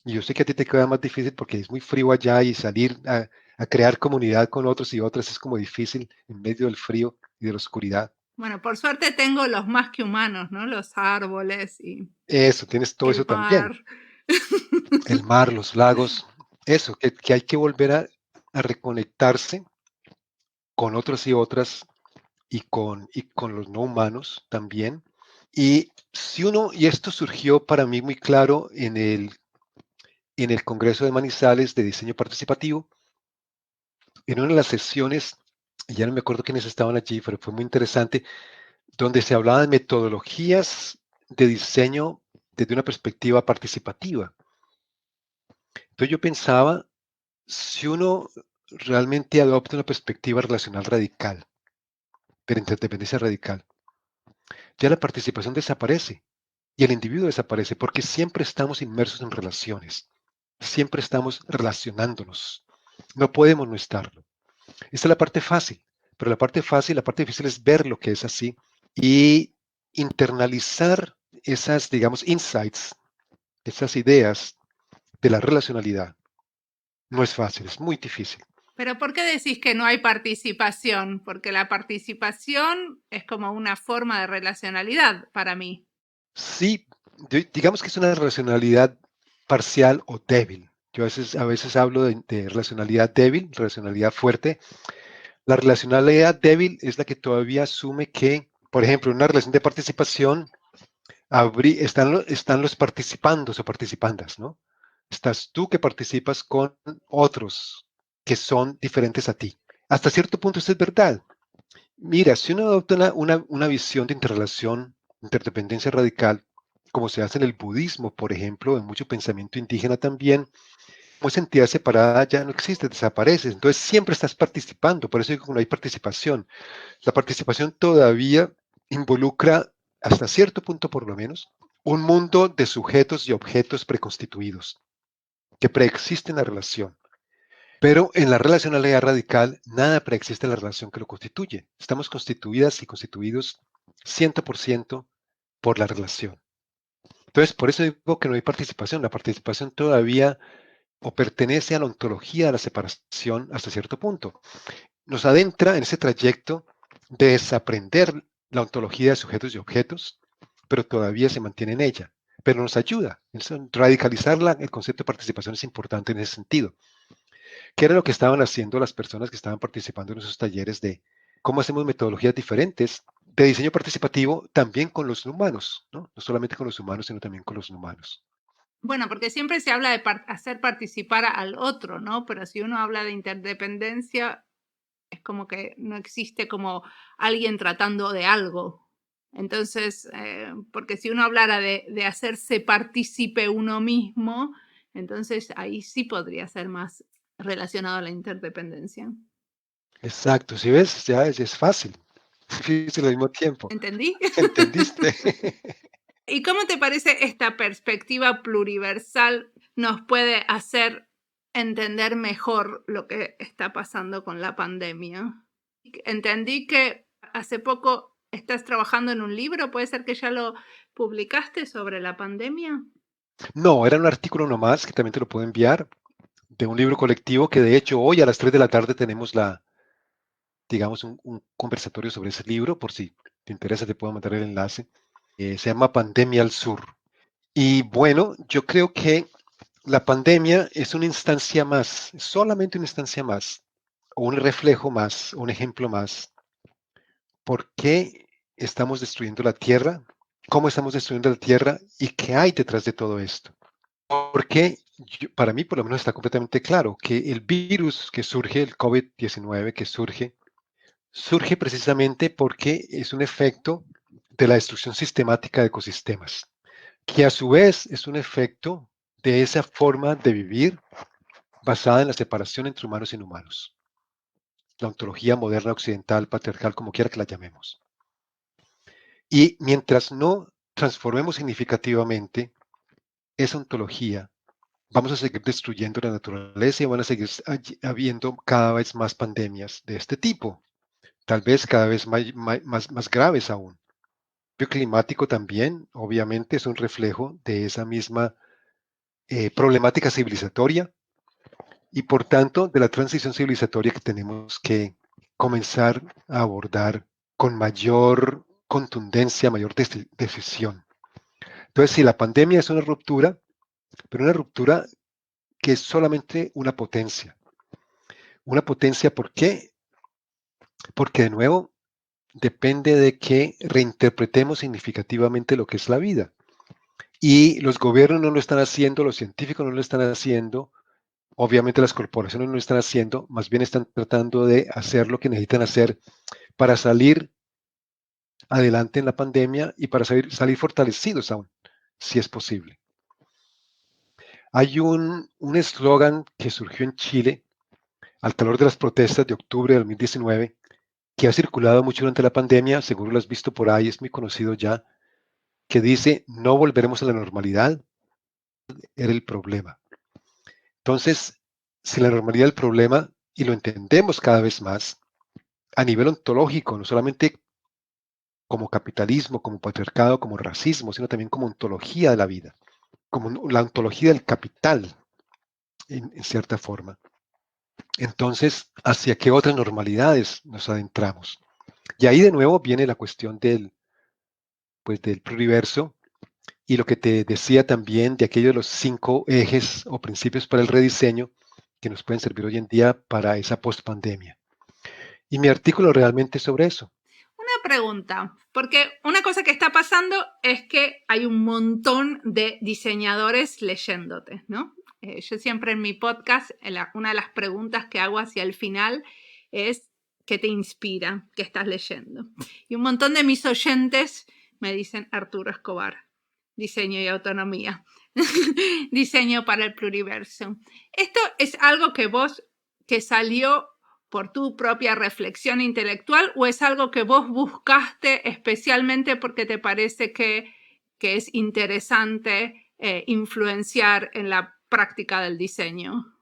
y yo sé que a ti te queda más difícil porque es muy frío allá y salir a crear comunidad con otros y otras es como difícil en medio del frío y de la oscuridad. Bueno, por suerte tengo los más que humanos, ¿no? Los árboles y Eso, tienes todo el eso también. mar. El mar, los lagos, eso, que hay que volver a reconectarse con otros y otras y con los no humanos también. Y si uno, y esto surgió para mí muy claro en el Congreso de Manizales de Diseño Participativo, en una de las sesiones, y ya no me acuerdo quiénes estaban allí, pero fue muy interesante, donde se hablaba de metodologías de diseño desde una perspectiva participativa. Entonces yo pensaba, si uno realmente adopta una perspectiva relacional radical, de la interdependencia radical, ya la participación desaparece y el individuo desaparece porque siempre estamos inmersos en relaciones, siempre estamos relacionándonos. No podemos no estarlo. Esta es la parte fácil, pero la parte fácil, la parte difícil es ver lo que es así y internalizar esas, digamos, insights, esas ideas de la relacionalidad. No es fácil, es muy difícil. Pero ¿por qué decís que no hay participación? Porque la participación es como una forma de relacionalidad para mí. Sí, digamos que es una relacionalidad parcial o débil. Yo a veces hablo de relacionalidad débil, relacionalidad fuerte. La relacionalidad débil es la que todavía asume que, por ejemplo, en una relación de participación están los participandos o participandas, ¿no? Estás tú que participas con otros que son diferentes a ti. Hasta cierto punto esto es verdad. Mira, si uno adopta una visión de interrelación, interdependencia radical, como se hace en el budismo, por ejemplo, en mucho pensamiento indígena también, pues entidad separada ya no existe, desaparece. Entonces siempre estás participando, por eso digo que no hay participación. La participación todavía involucra, hasta cierto punto por lo menos, un mundo de sujetos y objetos preconstituidos que preexisten en la relación. Pero en la relacionalidad radical, nada preexiste en la relación que lo constituye. Estamos constituidas y constituidos 100% por la relación. Entonces, por eso digo que no hay participación. La participación todavía o pertenece a la ontología de la separación hasta cierto punto. Nos adentra en ese trayecto de desaprender la ontología de sujetos y objetos, pero todavía se mantiene en ella. Pero nos ayuda. Radicalizar el concepto de participación es importante en ese sentido. ¿Qué era lo que estaban haciendo las personas que estaban participando en esos talleres de cómo hacemos metodologías diferentes de diseño participativo también con los humanos, ¿no? No solamente con los humanos, sino también con los no humanos? Bueno, porque siempre se habla de hacer participar al otro, ¿no? Pero si uno habla de interdependencia, es como que no existe como alguien tratando de algo. Entonces, porque si uno hablara de hacerse partícipe uno mismo, entonces ahí sí podría ser más relacionado a la interdependencia. Exacto, si ves, ya es fácil. difícil al mismo tiempo. ¿Entendí? ¿Entendiste? ¿Y cómo te parece esta perspectiva pluriversal nos puede hacer entender mejor lo que está pasando con la pandemia? Entendí que hace poco estás trabajando en un libro, ¿puede ser que ya lo publicaste sobre la pandemia? No, era un artículo nomás que también te lo puedo enviar de un libro colectivo que de hecho hoy a las 3 de la tarde tenemos digamos, un conversatorio sobre ese libro, por si te interesa te puedo mandar el enlace. Se llama Pandemia al Sur. Y bueno, yo creo que la pandemia es una instancia más, solamente una instancia más, o un reflejo más, un ejemplo más. ¿Por qué estamos destruyendo la Tierra? ¿Cómo estamos destruyendo la Tierra? ¿Y qué hay detrás de todo esto? Porque para mí por lo menos está completamente claro que el virus que surge, el COVID-19 que surge precisamente porque es un efecto de la destrucción sistemática de ecosistemas, que a su vez es un efecto de esa forma de vivir basada en la separación entre humanos y inhumanos, la ontología moderna occidental, patriarcal, como quiera que la llamemos. Y mientras no transformemos significativamente esa ontología, vamos a seguir destruyendo la naturaleza y van a seguir habiendo cada vez más pandemias de este tipo, tal vez cada vez más graves aún. El cambio climático también, obviamente, es un reflejo de esa misma problemática civilizatoria y, por tanto, de la transición civilizatoria que tenemos que comenzar a abordar con mayor contundencia, mayor decisión. Entonces, si la pandemia es una ruptura, pero una ruptura que es solamente una potencia. Una potencia, ¿por qué? Porque de nuevo depende de que reinterpretemos significativamente lo que es la vida. Y los gobiernos no lo están haciendo, los científicos no lo están haciendo, obviamente las corporaciones no lo están haciendo, más bien están tratando de hacer lo que necesitan hacer para salir adelante en la pandemia y para salir fortalecidos aún, si es posible. Hay un eslogan que surgió en Chile al calor de las protestas de octubre de 2019 que ha circulado mucho durante la pandemia, seguro lo has visto por ahí, es muy conocido ya, que dice, no volveremos a la normalidad, era el problema. Entonces, si la normalidad es el problema, y lo entendemos cada vez más, a nivel ontológico, no solamente como capitalismo, como patriarcado, como racismo, sino también como ontología de la vida, como la ontología del capital, en cierta forma. Entonces, ¿hacia qué otras normalidades nos adentramos? Y ahí de nuevo viene la cuestión del pluriverso y lo que te decía también de aquellos de los 5 ejes o principios para el rediseño que nos pueden servir hoy en día para esa post-pandemia. Y mi artículo realmente es sobre eso. Una pregunta, porque una cosa que está pasando es que hay un montón de diseñadores leyéndote, ¿no? Yo siempre en mi podcast, una de las preguntas que hago hacia el final es ¿qué te inspira? ¿Qué estás leyendo? Y un montón de mis oyentes me dicen Arturo Escobar, diseño y autonomía, diseño para el pluriverso. Esto es algo que salió por tu propia reflexión intelectual o es algo que vos buscaste especialmente porque te parece que es interesante influenciar en la práctica del diseño?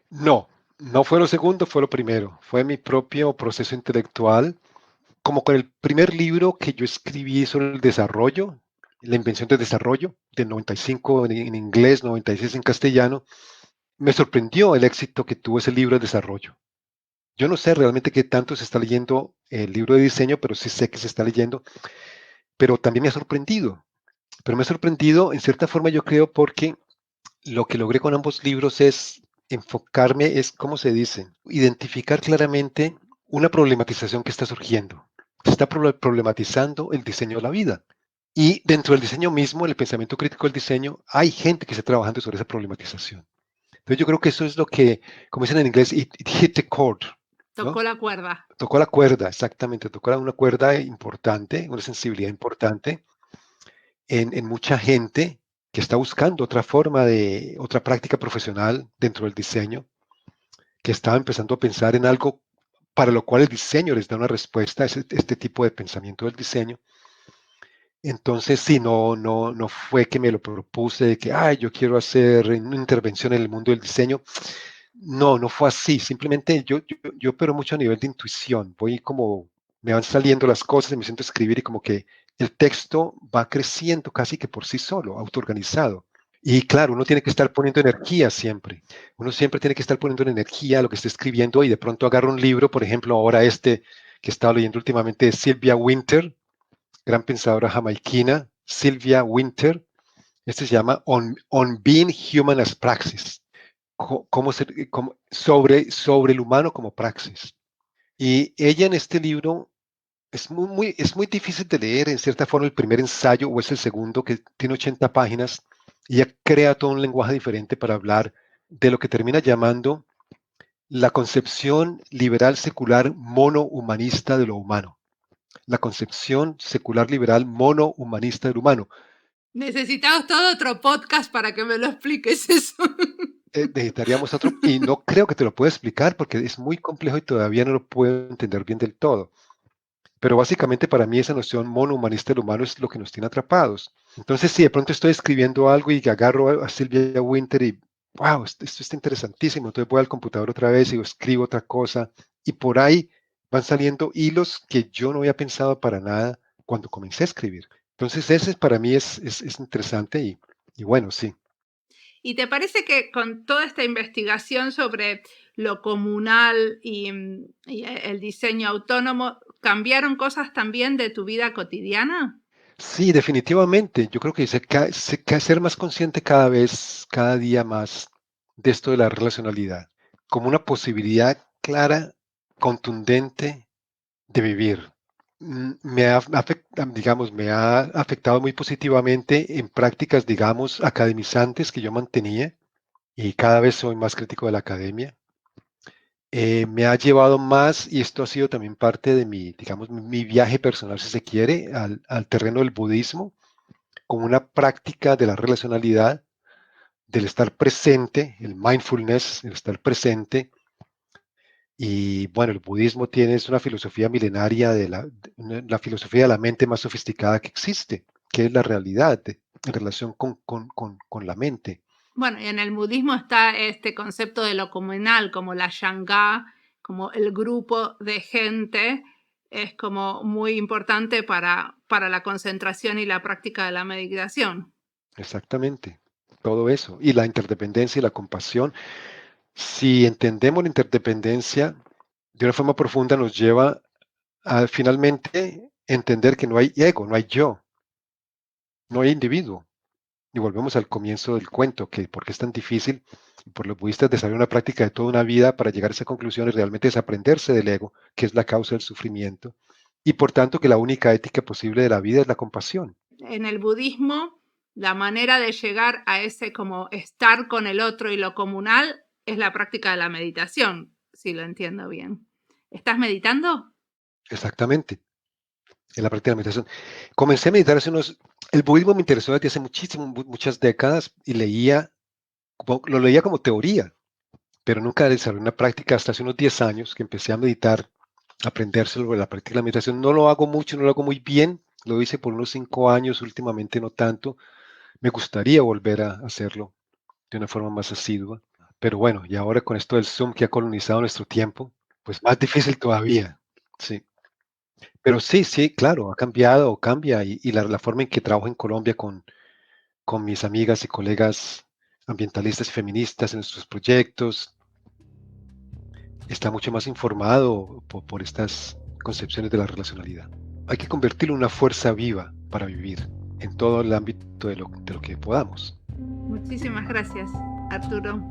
No, no fue lo segundo, fue lo primero. Fue mi propio proceso intelectual, como con el primer libro que yo escribí sobre el desarrollo, la invención del desarrollo, de 95 en inglés, 96 en castellano. Me sorprendió el éxito que tuvo ese libro de desarrollo. Yo no sé realmente qué tanto se está leyendo el libro de diseño, pero sí sé que se está leyendo, pero también me ha sorprendido. Pero me ha sorprendido en cierta forma, yo creo, porque lo que logré con ambos libros es enfocarme, es, ¿cómo se dice? Identificar claramente una problematización que está surgiendo. Se está problematizando el diseño de la vida. Y dentro del diseño mismo, el pensamiento crítico del diseño, hay gente que está trabajando sobre esa problematización. Entonces yo creo que eso es lo que, como dicen en inglés, it hit the chord, Tocó ¿no? la cuerda. Tocó la cuerda, exactamente, tocó una cuerda importante, una sensibilidad importante en mucha gente que está buscando otra forma otra práctica profesional dentro del diseño, que estaba empezando a pensar en algo para lo cual el diseño les da una respuesta, es este tipo de pensamiento del diseño. Entonces, sí, no fue que me lo propuse de que, ay, yo quiero hacer una intervención en el mundo del diseño. No fue así. Simplemente yo opero mucho a nivel de intuición. Voy como, me van saliendo las cosas y me siento a escribir y como que el texto va creciendo casi que por sí solo, autoorganizado. Y claro, uno tiene que estar poniendo energía siempre. Uno siempre tiene que estar poniendo en energía a lo que está escribiendo y de pronto agarro un libro, por ejemplo, ahora este que estaba leyendo últimamente de Sylvia Wynter, gran pensadora jamaiquina, Sylvia Wynter. Este se llama On Being Human as Praxis, sobre el humano como praxis. Y ella en este libro es muy difícil de leer en cierta forma el primer ensayo o es el segundo que tiene 80 páginas y ella crea todo un lenguaje diferente para hablar de lo que termina llamando la concepción liberal secular monohumanista de lo humano. La concepción secular liberal monohumanista del humano. Necesitamos todo otro podcast para que me lo expliques eso. Necesitaríamos otro, y no creo que te lo pueda explicar porque es muy complejo y todavía no lo puedo entender bien del todo. Pero básicamente para mí esa noción monohumanista del humano es lo que nos tiene atrapados. Entonces, si de pronto estoy escribiendo algo y agarro a Sylvia Wynter y, wow, esto está interesantísimo, entonces voy al computador otra vez y escribo otra cosa, y por ahí van saliendo hilos que yo no había pensado para nada cuando comencé a escribir. Entonces, ese para mí es interesante y bueno, sí. ¿Y te parece que con toda esta investigación sobre lo comunal y el diseño autónomo, cambiaron cosas también de tu vida cotidiana? Sí, definitivamente. Yo creo que ser más consciente cada día más de esto de la relacionalidad, como una posibilidad clara, contundente de vivir. Digamos, me ha afectado muy positivamente en prácticas, digamos, academizantes que yo mantenía y cada vez soy más crítico de la academia. Me ha llevado más, y esto ha sido también parte de mi, digamos, mi viaje personal, si se quiere, al terreno del budismo como una práctica de la relacionalidad, del estar presente, el mindfulness, el estar presente. Y bueno, el budismo es una filosofía milenaria la filosofía de la mente más sofisticada que existe, que es la realidad en relación con la mente. Bueno, y en el budismo está este concepto de lo comunal, como la Sangha, como el grupo de gente, es como muy importante para la concentración y la práctica de la meditación. Exactamente, todo eso. Y la interdependencia y la compasión. Si entendemos la interdependencia de una forma profunda, nos lleva a finalmente entender que no hay ego, no hay yo, no hay individuo. Y volvemos al comienzo del cuento, que porque es tan difícil por los budistas desarrollar una práctica de toda una vida para llegar a esa conclusión y realmente desaprenderse del ego, que es la causa del sufrimiento, y por tanto que la única ética posible de la vida es la compasión. En el budismo, la manera de llegar a ese como estar con el otro y lo comunal es la práctica de la meditación, si lo entiendo bien. ¿Estás meditando? Exactamente, en la práctica de la meditación. Comencé a meditar el budismo me interesó desde hace muchas décadas y lo leía como teoría, pero nunca desarrollé una práctica hasta hace unos 10 años que empecé a meditar, a aprender sobre la práctica de la meditación. No lo hago mucho, no lo hago muy bien, lo hice por unos 5 años, últimamente no tanto. Me gustaría volver a hacerlo de una forma más asidua, pero bueno, y ahora con esto del Zoom que ha colonizado nuestro tiempo, pues más difícil todavía, sí. Pero sí, claro, ha cambiado o cambia y la forma en que trabajo en Colombia con mis amigas y colegas ambientalistas y feministas en nuestros proyectos, está mucho más informado por estas concepciones de la relacionalidad. Hay que convertirlo en una fuerza viva para vivir en todo el ámbito de lo que podamos. Muchísimas gracias, Arturo.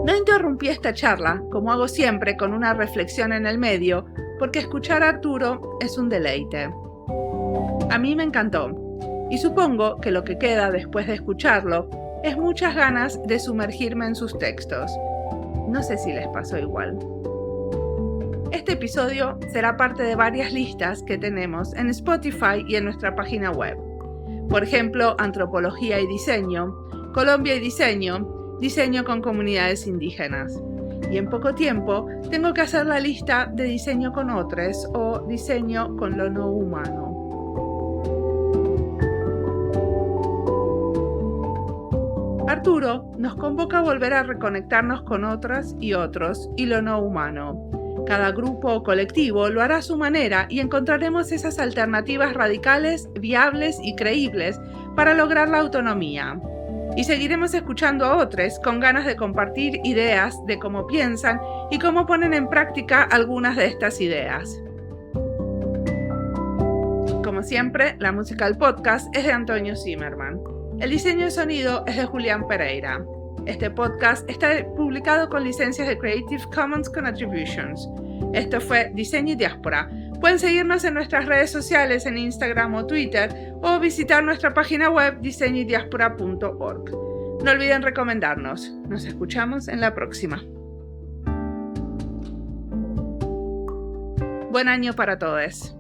No interrumpí esta charla, como hago siempre, con una reflexión en el medio, porque escuchar a Arturo es un deleite. A mí me encantó, y supongo que lo que queda después de escucharlo es muchas ganas de sumergirme en sus textos. No sé si les pasó igual. Este episodio será parte de varias listas que tenemos en Spotify y en nuestra página web. Por ejemplo, Antropología y Diseño, Colombia y Diseño, Diseño con comunidades indígenas. Y en poco tiempo tengo que hacer la lista de Diseño con otros o Diseño con lo no humano. Arturo nos convoca a volver a reconectarnos con otras y otros y lo no humano. Cada grupo o colectivo lo hará a su manera y encontraremos esas alternativas radicales, viables y creíbles para lograr la autonomía. Y seguiremos escuchando a otros con ganas de compartir ideas de cómo piensan y cómo ponen en práctica algunas de estas ideas. Como siempre, la música del podcast es de Antonio Zimmerman. El diseño de sonido es de Julián Pereira. Este podcast está publicado con licencias de Creative Commons con Attributions. Esto fue Diseño y Diáspora. Pueden seguirnos en nuestras redes sociales en Instagram o Twitter o visitar nuestra página web diseñoydiaspora.org. No olviden recomendarnos. Nos escuchamos en la próxima. Buen año para todos.